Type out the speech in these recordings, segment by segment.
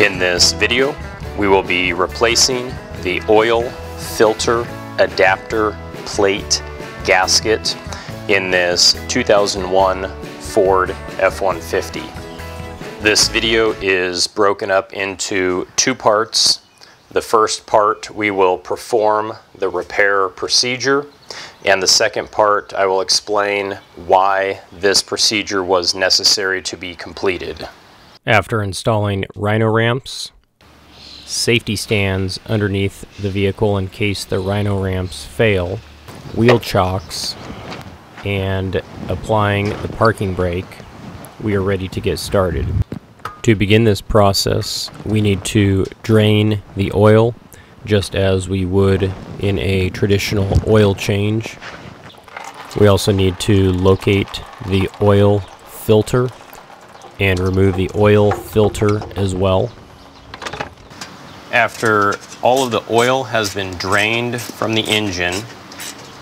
In this video, we will be replacing the oil filter adapter plate gasket in this 2001 Ford F-150. This video is broken up into two parts. The first part we will perform the repair procedure, and the second part I will explain why this procedure was necessary to be completed. After installing rhino ramps, safety stands underneath the vehicle in case the rhino ramps fail, wheel chocks, and applying the parking brake, we are ready to get started. To begin this process, we need to drain the oil just as we would in a traditional oil change. We also need to locate the oil filter and remove the oil filter as well. After all of the oil has been drained from the engine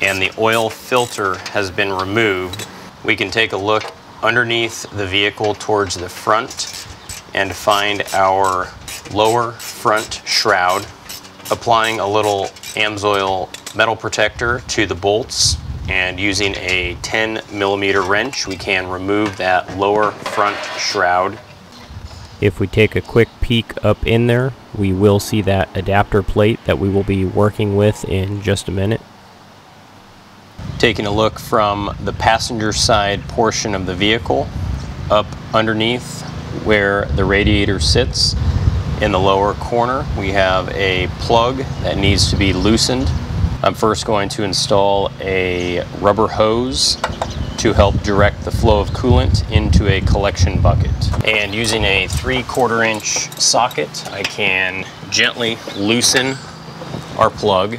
and the oil filter has been removed, we can take a look underneath the vehicle towards the front and find our lower front shroud. Applying a little Amsoil metal protector to the bolts and using a 10mm wrench, we can remove that lower front shroud. If we take a quick peek up in there, we will see that adapter plate that we will be working with in just a minute. Taking a look from the passenger side portion of the vehicle, up underneath where the radiator sits, in the lower corner we have a plug that needs to be loosened. I'm first going to install a rubber hose to help direct the flow of coolant into a collection bucket. And using a 3/4 inch socket, I can gently loosen our plug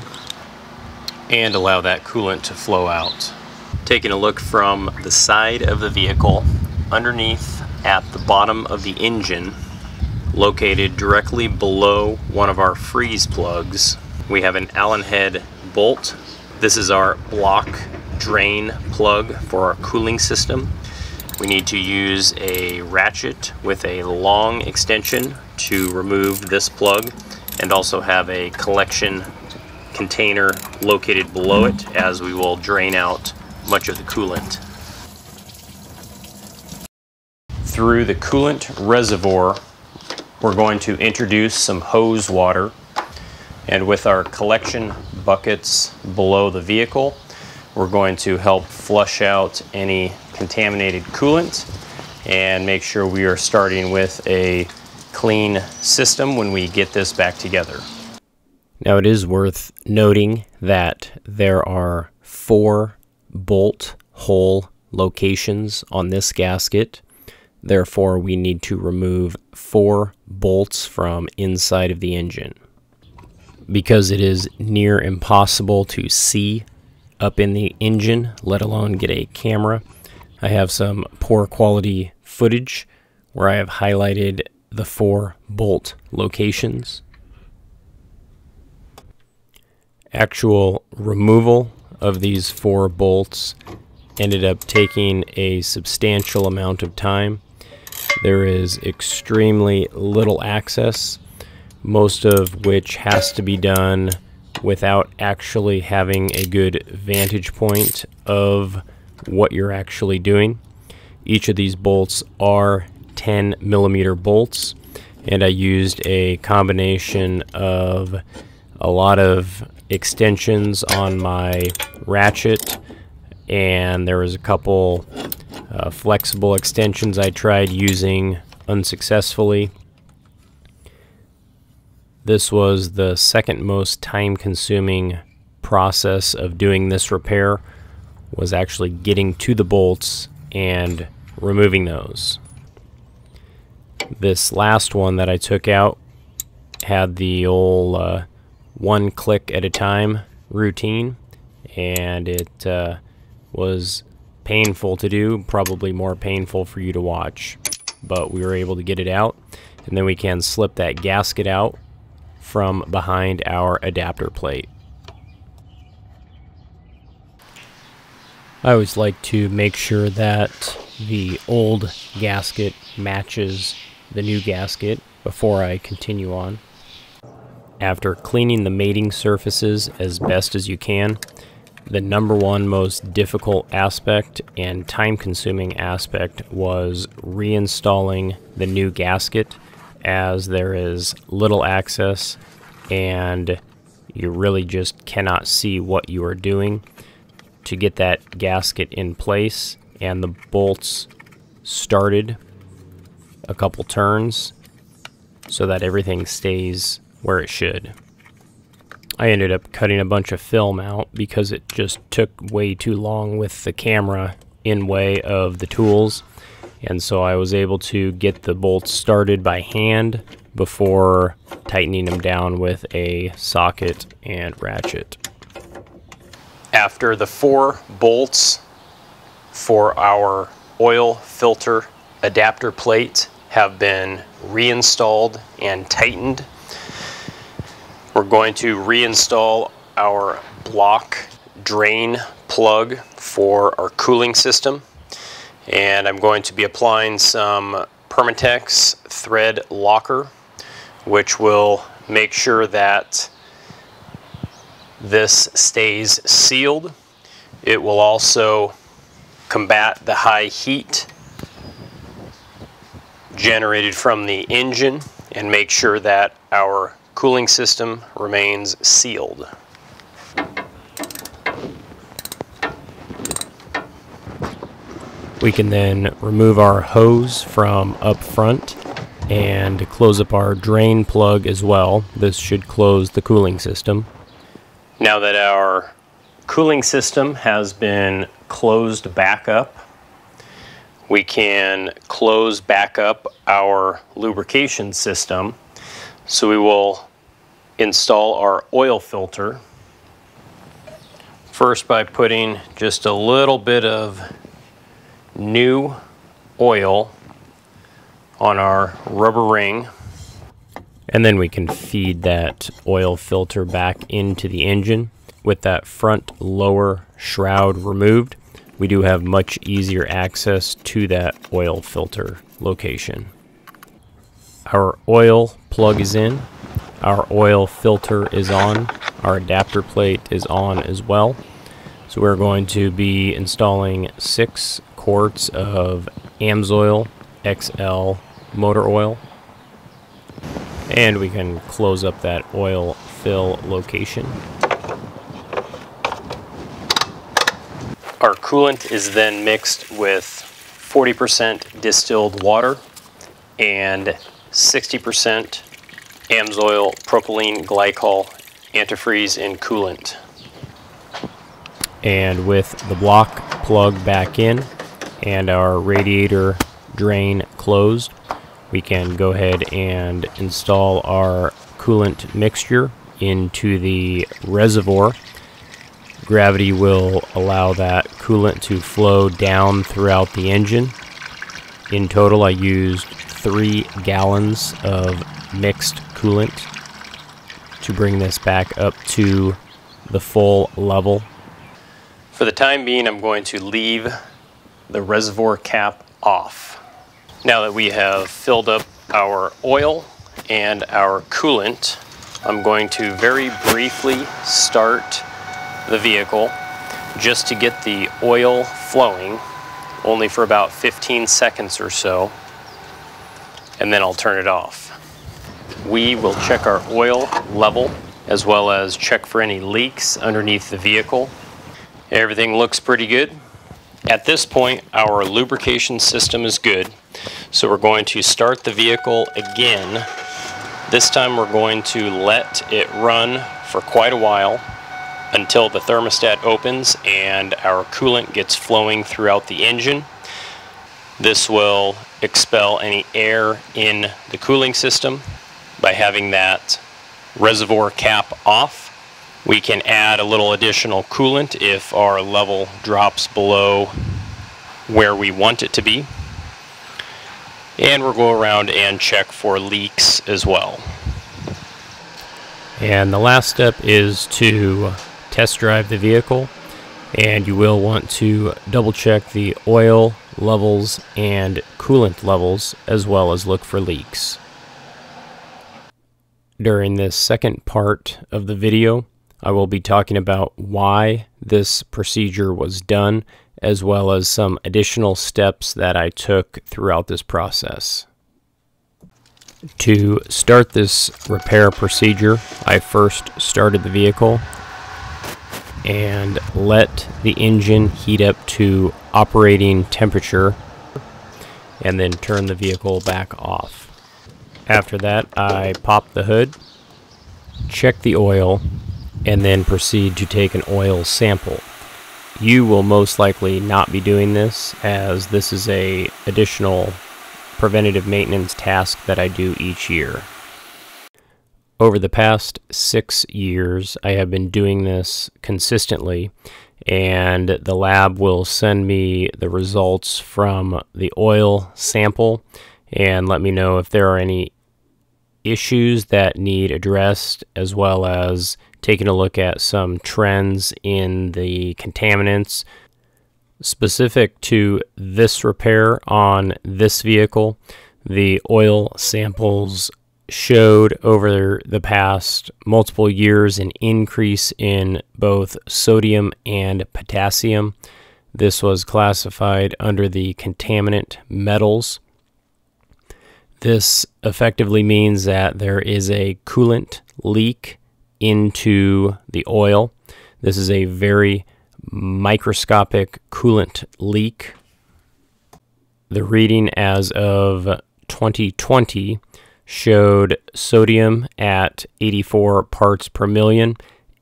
and allow that coolant to flow out. Taking a look from the side of the vehicle, underneath at the bottom of the engine, located directly below one of our freeze plugs, we have an Allen head bolt. This is our block drain plug for our cooling system. We need to use a ratchet with a long extension to remove this plug, and also have a collection container located below it as we will drain out much of the coolant. Through the coolant reservoir, we're going to introduce some hose water, and with our collection buckets below the vehicle, we're going to help flush out any contaminated coolant and make sure we are starting with a clean system when we get this back together. Now, it is worth noting that there are 4 bolt hole locations on this gasket. Therefore, we need to remove 4 bolts from inside of the engine. Because it is near impossible to see up in the engine, let alone get a camera, I have some poor quality footage where I have highlighted the 4 bolt locations. Actual removal of these 4 bolts ended up taking a substantial amount of time. There is extremely little access, most of which has to be done without actually having a good vantage point of what you're actually doing. Each of these bolts are 10mm bolts, and I used a combination of a lot of extensions on my ratchet, and there was a couple flexible extensions I tried using unsuccessfully. This was the second most time-consuming process of doing this repair, was actually getting to the bolts and removing those. This last one that I took out had the old one click at a time routine, and it was painful to do, probably more painful for you to watch, but we were able to get it out, and then we can slip that gasket out from behind our adapter plate. I always like to make sure that the old gasket matches the new gasket before I continue on. After cleaning the mating surfaces as best as you can, the number one most difficult aspect and time-consuming aspect was reinstalling the new gasket, as there is little access and you really just cannot see what you are doing to get that gasket in place and the bolts started a couple turns so that everything stays where it should. I ended up cutting a bunch of film out because it just took way too long with the camera in way of the tools, and so I was able to get the bolts started by hand before tightening them down with a socket and ratchet. After the 4 bolts for our oil filter adapter plate have been reinstalled and tightened, we're going to reinstall our block drain plug for our cooling system, and I'm going to be applying some Permatex Threadlocker, which will make sure that this stays sealed. It will also combat the high heat generated from the engine and make sure that our cooling system remains sealed. We can then remove our hose from up front and close up our drain plug as well. This should close the cooling system. Now that our cooling system has been closed back up, we can close back up our lubrication system. So we will install our oil filter, first by putting just a little bit of new oil on our rubber ring, and then we can feed that oil filter back into the engine. With that front lower shroud removed, we do have much easier access to that oil filter location. Our oil plug is in, our oil filter is on, our adapter plate is on as well. So we're going to be installing 6 quarts of Amsoil XL motor oil, and we can close up that oil fill location. Our coolant is then mixed with 40% distilled water and 60% Amsoil propylene glycol antifreeze and coolant. And with the block plug back in and our radiator drain closed, we can go ahead and install our coolant mixture into the reservoir. Gravity will allow that coolant to flow down throughout the engine. In total, I used 3 gallons of mixed coolant to bring this back up to the full level. For the time being, I'm going to leave the reservoir cap off. Now that we have filled up our oil and our coolant, I'm going to very briefly start the vehicle just to get the oil flowing, only for about 15 seconds or so, and then I'll turn it off. We will check our oil level as well as check for any leaks underneath the vehicle. Everything looks pretty good. At this point, our lubrication system is good, so we're going to start the vehicle again. This time we're going to let it run for quite a while until the thermostat opens and our coolant gets flowing throughout the engine. This will expel any air in the cooling system by having that reservoir cap off. We can add a little additional coolant if our level drops below where we want it to be. And we'll go around and check for leaks as well. And the last step is to test drive the vehicle, and you will want to double check the oil levels and coolant levels as well as look for leaks. During this second part of the video, I will be talking about why this procedure was done, as well as some additional steps that I took throughout this process. To start this repair procedure, I first started the vehicle and let the engine heat up to operating temperature and then turn the vehicle back off. After that, I pop the hood, check the oil, and then proceed to take an oil sample. You will most likely not be doing this, as this is an additional preventative maintenance task that I do each year. Over the past 6 years, I have been doing this consistently, and the lab will send me the results from the oil sample and let me know if there are any issues that need addressed, as well as taking a look at some trends in the contaminants. Specific to this repair on this vehicle, the oil samples showed over the past multiple years an increase in both sodium and potassium. This was classified under the contaminant metals. This effectively means that there is a coolant leak into the oil. This is a very microscopic coolant leak. The reading as of 2020 showed sodium at 84 parts per million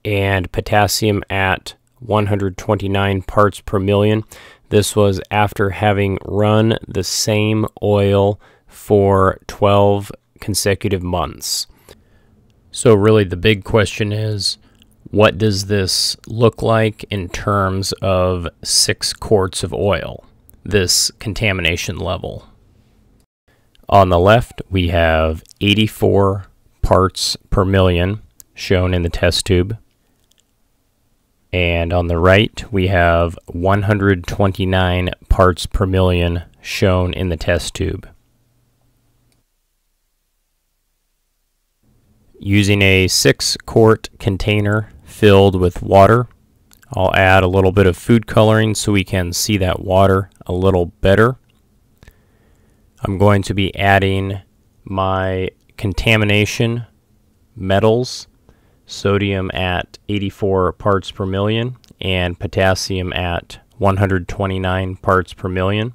and potassium at 129 parts per million. This was after having run the same oil for 12 consecutive months. So really the big question is, what does this look like in terms of 6 quarts of oil, this contamination level? On the left, we have 84 parts per million shown in the test tube. And on the right, we have 129 parts per million shown in the test tube. Using a 6-quart container filled with water, I'll add a little bit of food coloring so we can see that water a little better. I'm going to be adding my contamination metals, sodium at 84 parts per million and potassium at 129 parts per million.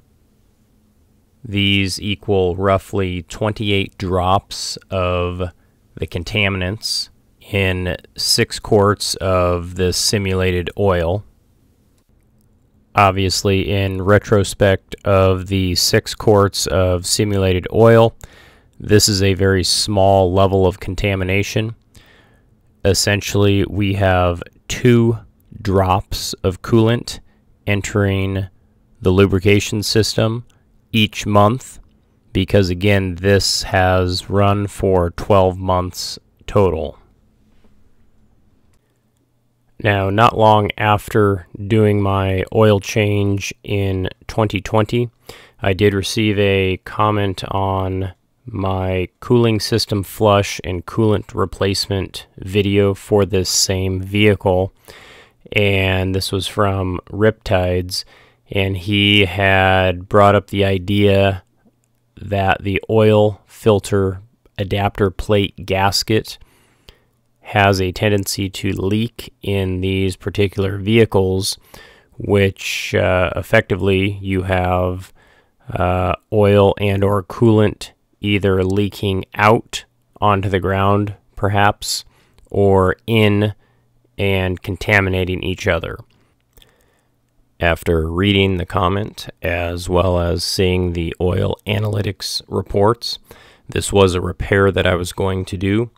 These equal roughly 28 drops of the contaminants in 6 quarts of this simulated oil. Obviously, in retrospect of the 6 quarts of simulated oil, this is a very small level of contamination. Essentially, we have 2 drops of coolant entering the lubrication system each month, because again, this has run for 12 months total. Now, not long after doing my oil change in 2020, I did receive a comment on my cooling system flush and coolant replacement video for this same vehicle, and this was from Riptides, and he had brought up the idea that the oil filter adapter plate gasket has a tendency to leak in these particular vehicles, which effectively you have oil and or coolant either leaking out onto the ground perhaps, or in and contaminating each other. After reading the comment, as well as seeing the oil analytics reports, this was a repair that I was going to do.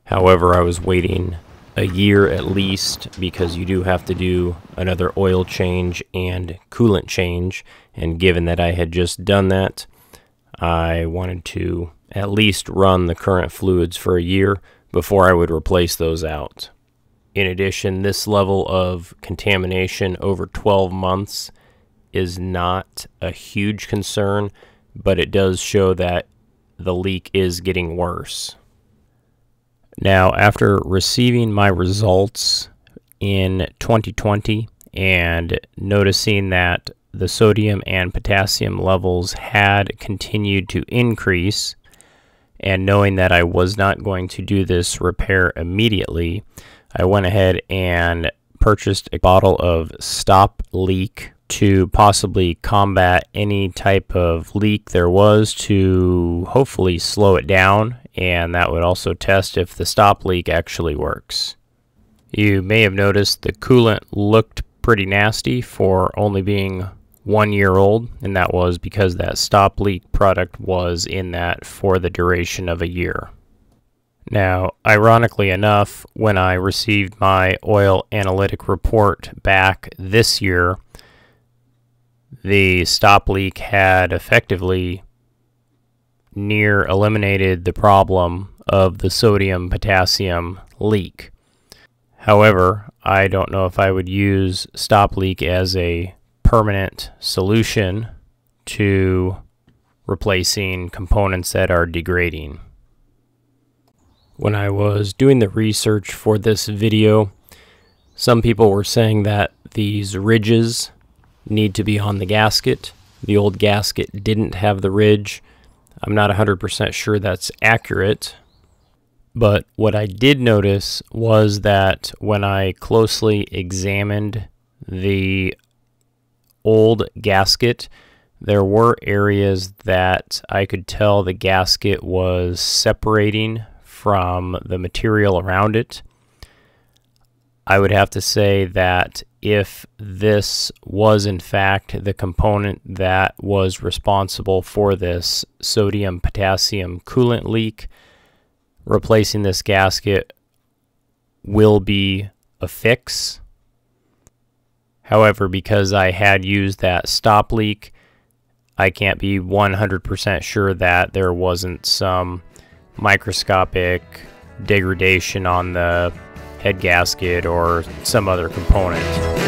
However, I was waiting a year at least, because you do have to do another oil change and coolant change, and given that I had just done that, I wanted to at least run the current fluids for a year before I would replace those out. In addition, this level of contamination over 12 months is not a huge concern, but it does show that the leak is getting worse. Now, after receiving my results in 2020 and noticing that the sodium and potassium levels had continued to increase, and knowing that I was not going to do this repair immediately, I went ahead and purchased a bottle of Stop Leak to possibly combat any type of leak there was, to hopefully slow it down, and that would also test if the stop leak actually works. You may have noticed the coolant looked pretty nasty for only being 1 year old, and that was because that stop leak product was in that for the duration of a year. Now, ironically enough, when I received my oil analytic report back this year, the stop leak had effectively near eliminated the problem of the sodium-potassium leak. However, I don't know if I would use stop leak as a permanent solution to replacing components that are degrading. When I was doing the research for this video, some people were saying that these ridges need to be on the gasket. The old gasket didn't have the ridge. I'm not 100% sure that's accurate, but what I did notice was that when I closely examined the old gasket, there were areas that I could tell the gasket was separating from the material around it. I would have to say that if this was in fact the component that was responsible for this sodium-potassium coolant leak, replacing this gasket will be a fix. However, because I had used that stop leak, I can't be 100% sure that there wasn't some microscopic degradation on the head gasket or some other component.